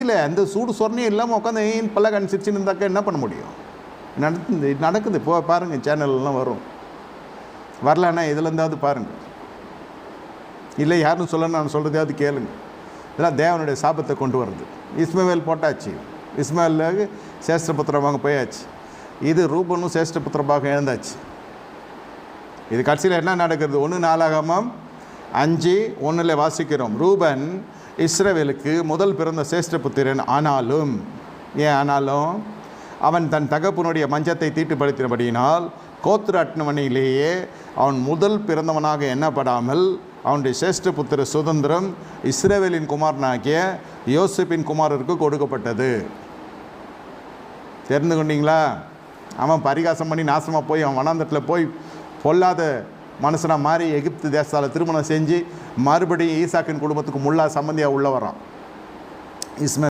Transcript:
இல்லை அந்த சூடு சொரணையும் இல்லாமல் உட்காந்து பல்ல கணிச்சிருச்சுன்னு இருந்தாக்கா என்ன பண்ண முடியும்? நடக்குது பாருங்கள், சேனல்லாம் வரும். வரலன்னா இதுலேருந்தாவது பாருங்கள், இல்லை யாரும் சொல்லணும் நான் சொல்கிறதையாவது கேளுங்க. இதெல்லாம் தேவனுடைய சாபத்தை கொண்டு வருது. இஸ்மவேல் போட்டாச்சு, இஸ்மவேலுக்கு சேஷ்டபுத்திரமாக போயாச்சு. இது ரூபனும் சேஷ்டபுத்திரமாக எழுந்தாச்சு. இது கடைசியில் என்ன நடக்கிறது? 1 நாளாகமம் 5:1 வாசிக்கிறோம். ரூபன் இஸ்ரவேலுக்கு முதல் பிறந்த சேஷ்டபுத்திரன். ஆனாலும் அவன் தன் தகப்பனுடைய மஞ்சத்தை தீட்டுப்படுத்தினபடியினால் கோத்திர அட்டவணையிலேயே அவன் முதல் பிறந்தவனாக எண்ணப்படாமல் அவனுடைய சேஷ்டபுத்திர சுதந்திரம் இஸ்ரவேலின் குமாரனாகிய யோசேப்பின் குமாரருக்கு கொடுக்கப்பட்டது. தெரிந்து கொண்டீங்களா? அவன் பரிகாசம் பண்ணி நாசமாக போய் அவன் வனாந்தரத்தில் போய் பொல்லாத மனுஷனாக மாறி எகிப்து தேசத்தால் திருமணம் செஞ்சு மறுபடியும் ஈசாக்கின் குடும்பத்துக்கு முள்ளா சம்பந்தியாக உள்ள வரான்.